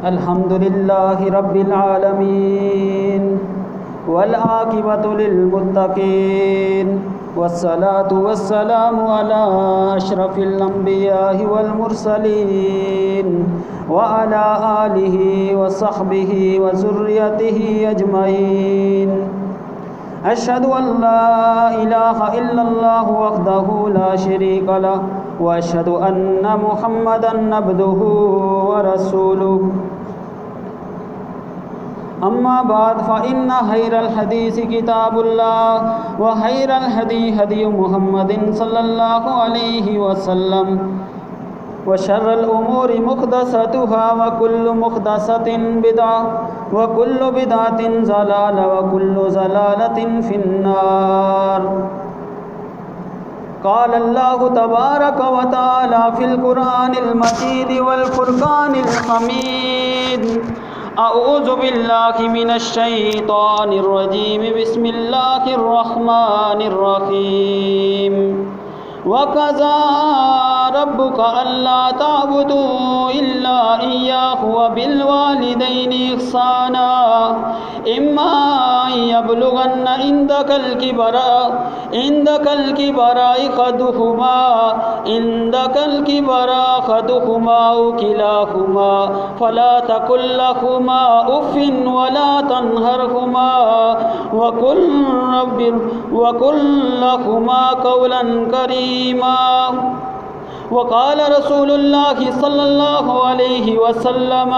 الحمد لله رب العالمين والعاقبة للمتقين والصلاة والسلام على أشرف الأنبياء والمرسلين وعلى آله وصحبه وذريته أجمعين. أشهد أن لا إله إلا الله وحده لا شريك له وأشهد أن محمدًا عبده ورسوله. أما بعد فإن خير الحديث كتاب الله وخير الهدي هدي محمد صلى الله عليه وسلم وشر الأمور محدثاتها وكل محدثة بدعة وكل بدعة ضلالة وكل ضلالة في النار. قال الله تبارك وتعالى في القرآن المجيد والفرقان الحميد: أعوذ بالله من الشيطان الرجيم بسم الله الرحمن الرحيم. وَقَضَى رَبُّكَ أَلَّا تَعْبُدُوا إِلَّا إِيَّاهُ وَبِالْوَالِدَيْنِ إِحْسَانًا إِمَّا أَن يَبْلُغَنَّ عِندَكَ الْكِبَرَ أَحَدُهُمَا أَوْ كِلَاهُمَا فَلَا تَقُل لَّهُمَا أُفٍّ وَلَا تَنْهَرْهُمَا وَقُل لَّهُمَا قَوْلًا كريما. وقال رسول الله صلى الله عليه وسلم: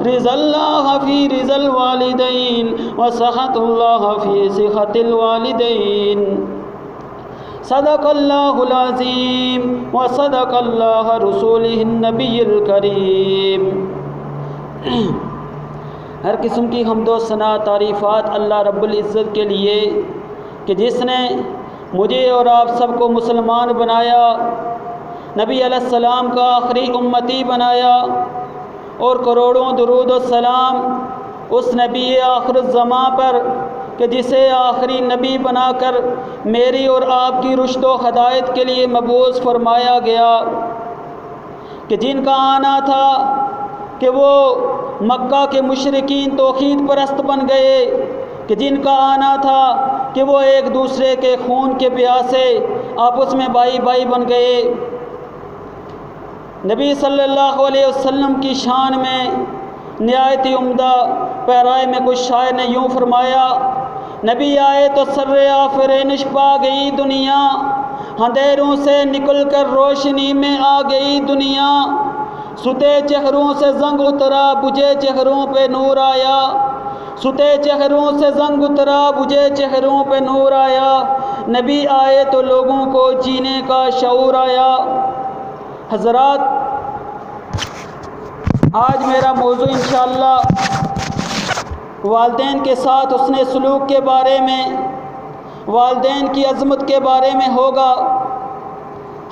رضا الله في رضا الوالدين وسخط الله في سخط الوالدين. صدق الله العظيم وصدق الله رسوله النبي الكريم. ہر قسم کی حمد و ثنا تعریفات اللہ رب العزت کے لیے کہ جس نے مجھے اور آپ سب کو مسلمان بنایا، نبی علیہ السلام کا آخری امتی بنایا، اور کروڑوں درود و سلام اس نبی آخر الزماں پر کہ جسے آخری نبی بنا کر میری اور آپ کی رشد و ہدایت کے لیے مبعوث فرمایا گیا، کہ جن کا آنا تھا کہ وہ مکہ کے مشرکین توحید پرست بن گئے، کہ جن کا آنا تھا کہ وہ ایک دوسرے کے خون کے پیاسے آپس میں بھائی بھائی بن گئے. نبی صلی اللہ علیہ وسلم کی شان میں نہایت عمدہ پیرائے میں کچھ شاعر نے یوں فرمایا: نبی آئے تو سر آفرینش پا گئی دنیا، اندھیروں سے نکل کر روشنی میں آ گئی دنیا، ستے چہروں سے زنگ اترا بجھے چہروں پہ نور آیا، ستے چہروں سے زنگ اترا بجھے چہروں پہ نور آیا، نبی آئے تو لوگوں کو جینے کا شعور آیا. حضرات، آج میرا موضوع انشاءاللہ والدین کے ساتھ حسن سلوک کے بارے میں، والدین کی عظمت کے بارے میں ہوگا.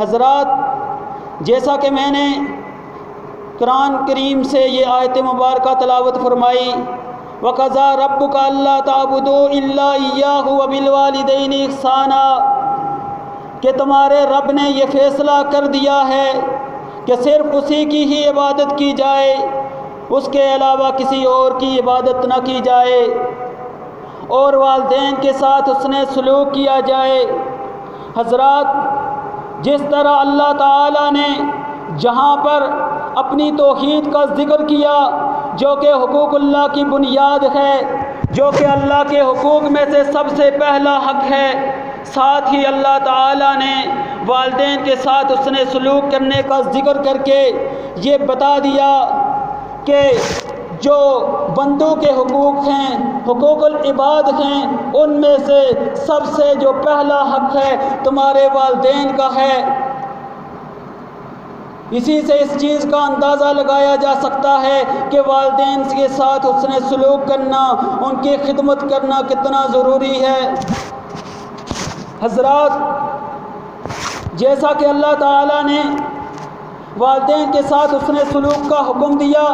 حضرات، جیسا کہ میں نے قرآن کریم سے یہ آیت مبارکہ تلاوت فرمائی: وَقَضَى رَبُّكَ أَلَّا تَعْبُدُوا إِلَّا إِيَّاهُ وَبِالْوَالِدَيْنِ إِحْسَانًا، کہ تمہارے رب نے یہ فیصلہ کر دیا ہے کہ صرف اسی کی ہی عبادت کی جائے، اس کے علاوہ کسی اور کی عبادت نہ کی جائے، اور والدین کے ساتھ حسن سلوک کیا جائے. حضرات، جس طرح اللہ تعالیٰ نے جہاں پر اپنی توحید کا ذکر کیا جو کہ حقوق اللہ کی بنیاد ہے، جو کہ اللہ کے حقوق میں سے سب سے پہلا حق ہے، ساتھ ہی اللہ تعالیٰ نے والدین کے ساتھ حسن سلوک کرنے کا ذکر کر کے یہ بتا دیا کہ جو بندوں کے حقوق ہیں، حقوق العباد ہیں، ان میں سے سب سے جو پہلا حق ہے تمہارے والدین کا ہے. اسی سے اس چیز کا اندازہ لگایا جا سکتا ہے کہ والدین کے ساتھ حسن سلوک کرنا، ان کی خدمت کرنا کتنا ضروری ہے. حضرات، جیسا کہ اللہ تعالیٰ نے والدین کے ساتھ حسن سلوک کا حکم دیا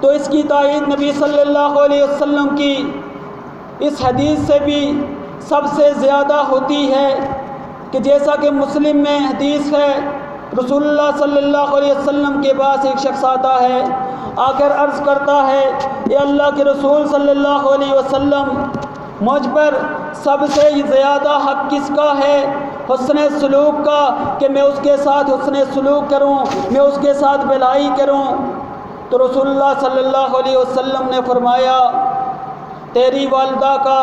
تو اس کی تائید نبی صلی اللہ علیہ وسلم کی اس حدیث سے بھی سب سے زیادہ ہوتی ہے کہ جیسا کہ مسلم میں حدیث ہے، رسول اللہ صلی اللہ علیہ وسلم کے پاس ایک شخص آتا ہے آ کر عرض کرتا ہے اے اللہ کے رسول صلی اللہ علیہ وسلم، مجھ پر سب سے زیادہ حق کس کا ہے؟ حسن سلوک کا، کہ میں اس کے ساتھ حسن سلوک کروں، میں اس کے ساتھ بھلائی کروں۔ تو رسول اللہ صلی اللہ علیہ وسلم نے فرمایا تیری والدہ کا۔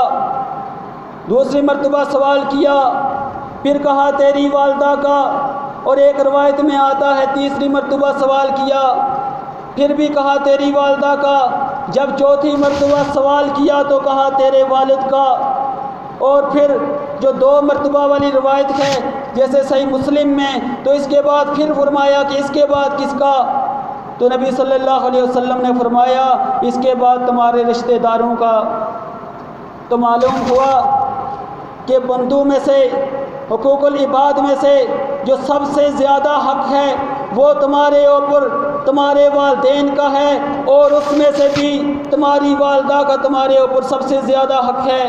دوسری مرتبہ سوال کیا، پھر کہا تیری والدہ کا، اور ایک روایت میں آتا ہے تیسری مرتبہ سوال کیا، پھر بھی کہا تیری والدہ کا۔ جب چوتھی مرتبہ سوال کیا تو کہا تیرے والد کا۔ اور پھر جو 2 مرتبہ والی روایت ہے جیسے صحیح مسلم میں، تو اس کے بعد پھر فرمایا کہ اس کے بعد کس کا؟ تو نبی صلی اللہ علیہ وسلم نے فرمایا اس کے بعد تمہارے رشتہ داروں کا۔ تو معلوم ہوا کہ بندوں میں سے، حقوق العباد میں سے جو سب سے زیادہ حق ہے وہ تمہارے اوپر تمہارے والدین کا ہے، اور اس میں سے بھی تمہاری والدہ کا تمہارے اوپر سب سے زیادہ حق ہے،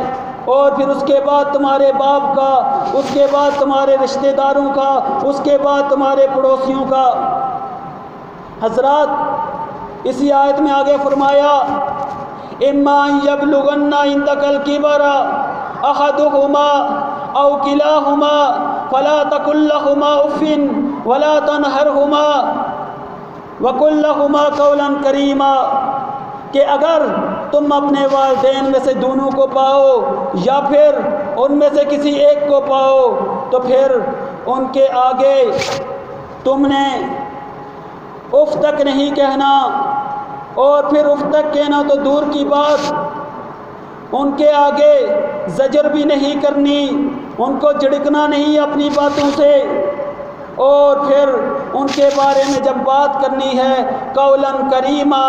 اور پھر اس کے بعد تمہارے باپ کا، اس کے بعد تمہارے رشتہ داروں کا، اس کے بعد تمہارے پڑوسیوں کا۔ حضرات اسی آیت میں آگے فرمایا اما یبلغن عندک الکبر احدہما او کلاہما فلا تقل لہما اف ولا تنہرہما وقل لہما قولا کریما، کہ اگر تم اپنے والدین میں سے دونوں کو پاؤ یا پھر ان میں سے کسی ایک کو پاؤ تو پھر ان کے آگے تم نے اف تک نہیں کہنا، اور پھر اف تک کہنا تو دور کی بات، ان کے آگے زجر بھی نہیں کرنی، ان کو جھڑکنا نہیں اپنی باتوں سے، اور پھر ان کے بارے میں جب بات کرنی ہے قولا کریما،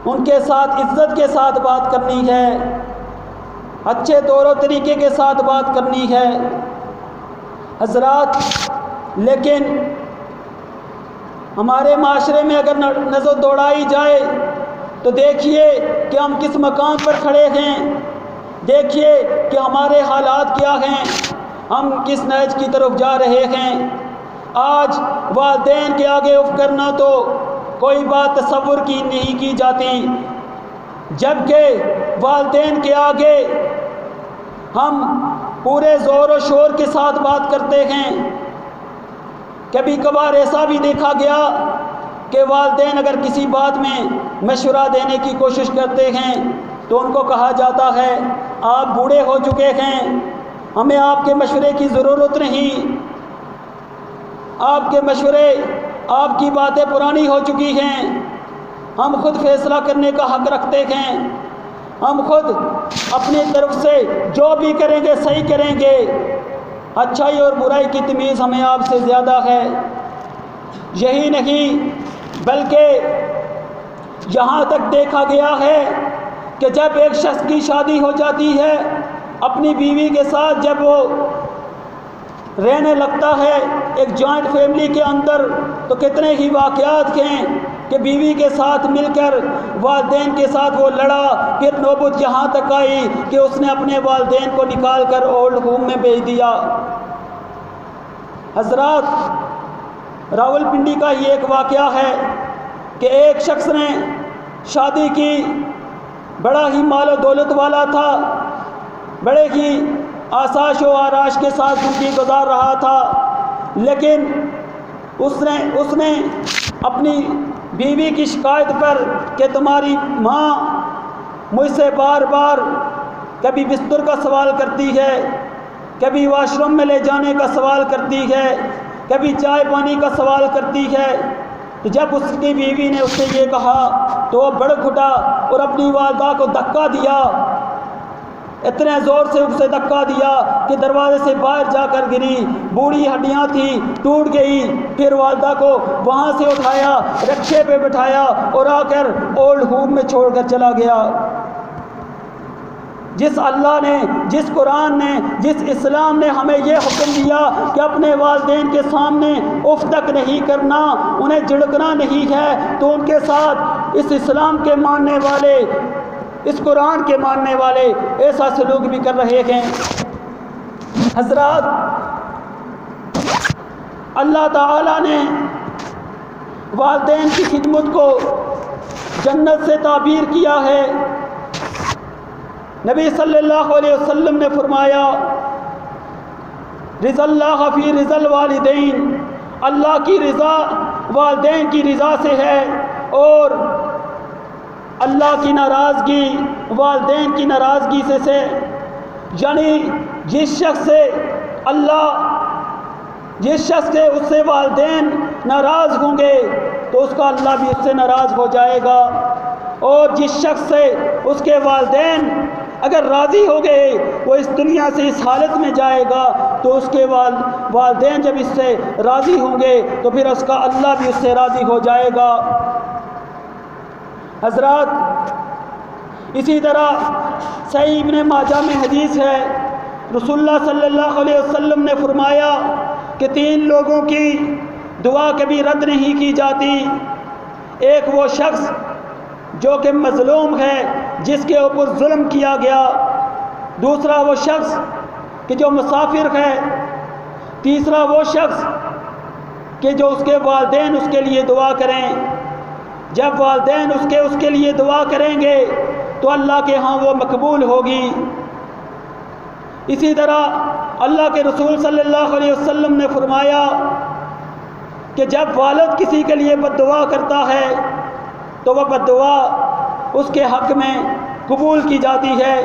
ان کے ساتھ عزت کے ساتھ بات کرنی ہے، اچھے طور و طریقے کے ساتھ بات کرنی ہے۔ حضرات لیکن ہمارے معاشرے میں اگر نظر دوڑائی جائے تو دیکھیے کہ ہم کس مقام پر کھڑے ہیں، دیکھیے کہ ہمارے حالات کیا ہیں، ہم کس نہج کی طرف جا رہے ہیں۔ آج والدین کے آگے اف کرنا تو کوئی بات تصور کی نہیں کی جاتی، جبکہ والدین کے آگے ہم پورے زور و شور کے ساتھ بات کرتے ہیں۔ کبھی کبھار ایسا بھی دیکھا گیا کہ والدین اگر کسی بات میں مشورہ دینے کی کوشش کرتے ہیں تو ان کو کہا جاتا ہے آپ بوڑھے ہو چکے ہیں، ہمیں آپ کے مشورے کی ضرورت نہیں، آپ کے مشورے، آپ کی باتیں پرانی ہو چکی ہیں، ہم خود فیصلہ کرنے کا حق رکھتے ہیں، ہم خود اپنی طرف سے جو بھی کریں گے صحیح کریں گے، اچھائی اور برائی کی تمیز ہمیں آپ سے زیادہ ہے۔ یہی نہیں بلکہ یہاں تک دیکھا گیا ہے کہ جب ایک شخص کی شادی ہو جاتی ہے اپنی بیوی کے ساتھ، جب وہ رہنے لگتا ہے ایک جوائنٹ فیملی کے اندر، تو کتنے ہی واقعات ہیں کہ بیوی کے ساتھ مل کر والدین کے ساتھ وہ لڑا، پھر نوبت یہاں تک آئی کہ اس نے اپنے والدین کو نکال کر اولڈ ہوم میں بھیج دیا۔ حضرات راول پنڈی کا یہ ایک واقعہ ہے کہ ایک شخص نے شادی کی، بڑا ہی مال و دولت والا تھا، بڑے ہی آسائش و آرائش کے ساتھ زندگی گزار رہا تھا، لیکن اس نے اپنی بیوی کی شکایت پر کہ تمہاری ماں مجھ سے بار بار کبھی بستر کا سوال کرتی ہے، کبھی واش روم میں لے جانے کا سوال کرتی ہے، کبھی چائے پانی کا سوال کرتی ہے، تو جب اس کی بیوی نے اس سے یہ کہا تو وہ بڑک اٹھا اور اپنی والدہ کو دھکا دیا، اتنے زور سے اسے دھکا دیا کہ دروازے سے باہر جا کر گری، بوڑھی ہڈیاں تھیں ٹوٹ گئی، پھر والدہ کو وہاں سے اٹھایا، رکشے پہ بٹھایا اور آ کر اولڈ ہوم میں چھوڑ کر چلا گیا۔ جس اللہ نے، جس قرآن نے، جس اسلام نے ہمیں یہ حکم دیا کہ اپنے والدین کے سامنے اف تک نہیں کرنا، انہیں جھڑکنا نہیں ہے، تو ان کے ساتھ اس اسلام کے ماننے والے، اس قرآن کے ماننے والے ایسا سلوک بھی کر رہے ہیں۔ حضرات اللہ تعالیٰ نے والدین کی خدمت کو جنت سے تعبیر کیا ہے۔ نبی صلی اللہ علیہ وسلم نے فرمایا رضا اللہ فی رضا الوالدین، اللہ کی رضا والدین کی رضا سے ہے، اور اللہ کی ناراضگی والدین کی ناراضگی سے یعنی جس شخص سے اس سے والدین ناراض ہوں گے تو اس کا اللہ بھی اس سے ناراض ہو جائے گا، اور جس شخص سے اس کے والدین اگر راضی ہو گئے وہ اس دنیا سے اس حالت میں جائے گا تو اس کے والدین جب اس سے راضی ہوں گے تو پھر اس کا اللہ بھی اس سے راضی ہو جائے گا۔ حضرات، اسی طرح صحیح ابن ماجہ میں حدیث ہے، رسول اللہ صلی اللہ علیہ وسلم نے فرمایا کہ 3 لوگوں کی دعا کبھی رد نہیں کی جاتی۔ ایک وہ شخص جو کہ مظلوم ہے، جس کے اوپر ظلم کیا گیا، دوسرا وہ شخص کہ جو مسافر ہے، تیسرا وہ شخص کہ جو اس کے والدین اس کے لیے دعا کریں۔ جب والدین اس کے لیے دعا کریں گے تو اللہ کے ہاں وہ مقبول ہوگی۔ اسی طرح اللہ کے رسول صلی اللہ علیہ وسلم نے فرمایا کہ جب والد کسی کے لیے بد دعا کرتا ہے تو وہ بد دعا اس کے حق میں قبول کی جاتی ہے۔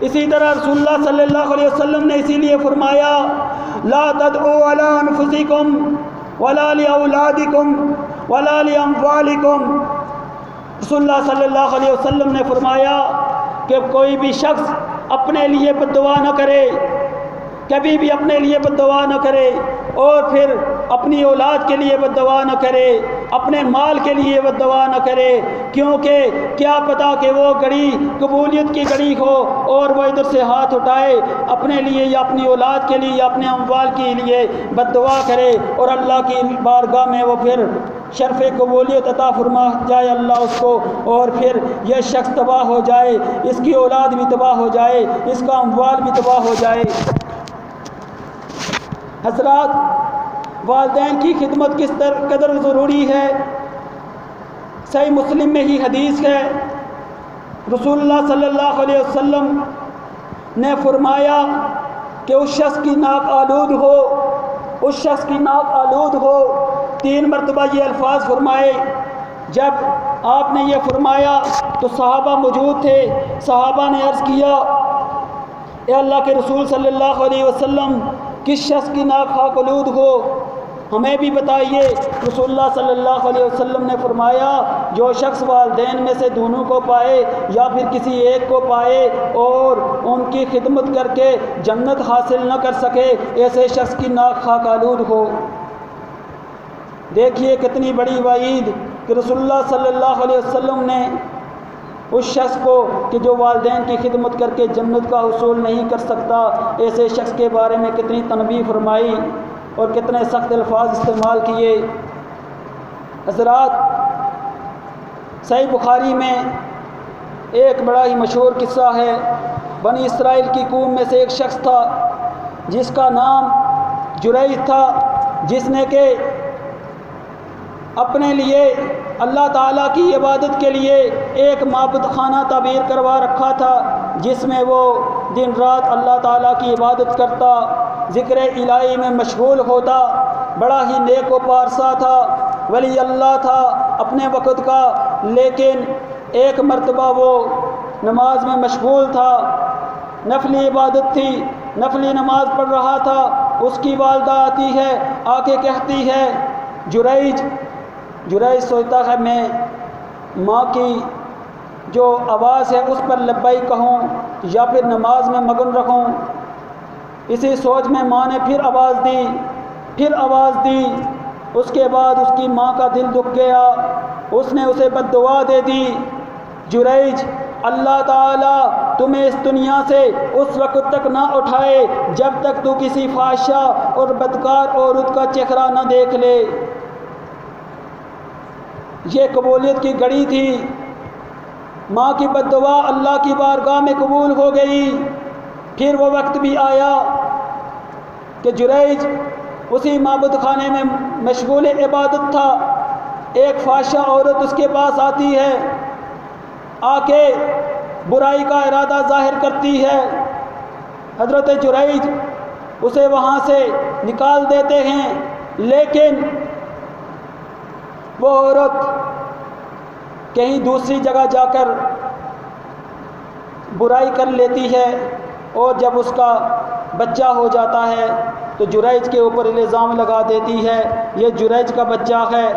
اسی طرح رسول اللہ صلی اللہ علیہ وسلم نے اسی لیے فرمایا لا تدعوا علی انفسکم ولا لاولادکم ولا لاموالکم۔ رسول اللہ صلی اللہ علیہ وسلم نے فرمایا کہ کوئی بھی شخص اپنے لیے بد دعا نہ کرے، کبھی بھی اپنے لیے بد دعا نہ کرے، اور پھر اپنی اولاد کے لیے بد دعا نہ کرے، اپنے مال کے لیے بد دعا نہ کرے، کیونکہ کیا پتہ کہ وہ گھڑی قبولیت کی گھڑی ہو اور وہ ادھر سے ہاتھ اٹھائے اپنے لیے یا اپنی اولاد کے لیے یا اپنے اموال کے لیے بد دعا کرے، اور اللہ کی بارگاہ میں وہ پھر شرف قبولیت عطا فرما جائے اللہ اس کو، اور پھر یہ شخص تباہ ہو جائے، اس کی اولاد بھی تباہ ہو جائے، اس کا اموال بھی تباہ ہو جائے۔ حضرات، والدین کی خدمت کس قدر ضروری ہے، صحیح مسلم میں ہی حدیث ہے، رسول اللہ صلی اللہ علیہ وسلم نے فرمایا کہ اس شخص کی ناک آلود ہو 3 مرتبہ یہ الفاظ فرمائے۔ جب آپ نے یہ فرمایا تو صحابہ موجود تھے، صحابہ نے عرض کیا اے اللہ کے رسول صلی اللہ علیہ وسلم، کس شخص کی ناک آلود ہو، ہمیں بھی بتائیے۔ رسول اللہ صلی اللہ علیہ وسلم نے فرمایا جو شخص والدین میں سے دونوں کو پائے یا پھر کسی ایک کو پائے اور ان کی خدمت کر کے جنت حاصل نہ کر سکے، ایسے شخص کی ناک آلود ہو۔ دیکھیے کتنی بڑی وعید کہ رسول اللہ صلی اللہ علیہ وسلم نے اس شخص کو کہ جو والدین کی خدمت کر کے جنت کا حصول نہیں کر سکتا، ایسے شخص کے بارے میں کتنی تنبیہ فرمائی اور کتنے سخت الفاظ استعمال کیے۔ حضرات، صحیح بخاری میں ایک بڑا ہی مشہور قصہ ہے، بنی اسرائیل کی قوم میں سے ایک شخص تھا جس کا نام جریج تھا، جس نے کہ اپنے لیے اللہ تعالیٰ کی عبادت کے لیے ایک معبد خانہ تعمیر کروا رکھا تھا، جس میں وہ دن رات اللہ تعالیٰ کی عبادت کرتا، ذکر الہی میں مشغول ہوتا، بڑا ہی نیک و پارسا تھا، ولی اللہ تھا اپنے وقت کا، لیکن ایک مرتبہ وہ نماز میں مشغول تھا، نفلی عبادت تھی، نفلی نماز پڑھ رہا تھا، اس کی والدہ آتی ہے، آ کے کہتی ہے جریج سوچتا ہے میں ماں کی جو آواز ہے اس پر لبیک کہوں یا پھر نماز میں مگن رہوں۔ اسی سوچ میں ماں نے پھر آواز دی، اس کے بعد اس کی ماں کا دل دکھ گیا، اس نے اسے بد دعا دے دی، جریج اللہ تعالیٰ تمہیں اس دنیا سے اس وقت تک نہ اٹھائے جب تک تو کسی فحشہ اور بدکار عورت کا چہرہ نہ دیکھ لے۔ یہ قبولیت کی گھڑی تھی، ماں کی بد دعا اللہ کی بارگاہ میں قبول ہو گئی۔ پھر وہ وقت بھی آیا کہ جریج اسی معبود خانے میں مشغول عبادت تھا، ایک فاحشہ عورت اس کے پاس آتی ہے، آ کے برائی کا ارادہ ظاہر کرتی ہے۔ حضرت جریج اسے وہاں سے نکال دیتے ہیں، لیکن وہ عورت کہیں دوسری جگہ جا کر برائی کر لیتی ہے، اور جب اس کا بچہ ہو جاتا ہے تو جریج کے اوپر الزام لگا دیتی ہے یہ جریج کا بچہ ہے۔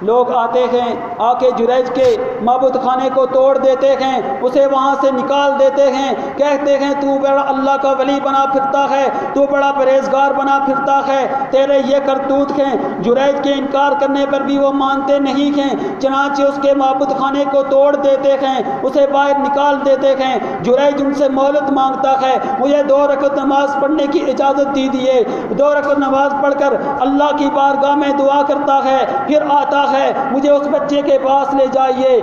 لوگ آتے ہیں، آ کے جریج کے معبود خانے کو توڑ دیتے ہیں، اسے وہاں سے نکال دیتے ہیں، کہتے ہیں تو بڑا اللہ کا ولی بنا پھرتا ہے، تو بڑا پرہیزگار بنا پھرتا ہے، تیرے یہ کرتوت ہیں۔ جریج کے انکار کرنے پر بھی وہ مانتے نہیں ہیں، چنانچہ اس کے معبود خانے کو توڑ دیتے ہیں، اسے باہر نکال دیتے ہیں۔ جریج ان سے مہلت مانگتا ہے، مجھے 2 رکعت نماز پڑھنے کی اجازت دیجیے۔ 2 رکعت نماز پڑھ کر اللہ کی بارگاہ میں دعا کرتا ہے، پھر آتا ہے، مجھے اس بچے کے پاس لے جائیے۔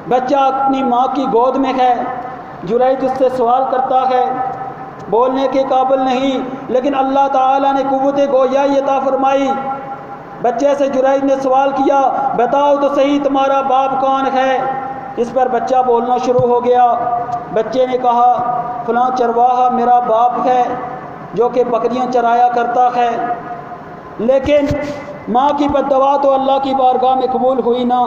بچہ اپنی ماں کی گود میں ہے۔ جریج اس سے سوال کرتا ہے، بولنے کے قابل نہیں، لیکن اللہ تعالیٰ نے قوت گویائی عطا فرمائی۔ بچے سے جریج نے سوال کیا، بتاؤ تو صحیح تمہارا باپ کون ہے؟ اس پر بچہ بولنا شروع ہو گیا۔ بچے نے کہا، فلاں چرواہا میرا باپ ہے جو کہ بکریاں چرایا کرتا ہے، لیکن ماں کی بد دعا تو اللہ کی بارگاہ میں قبول ہوئی نہ۔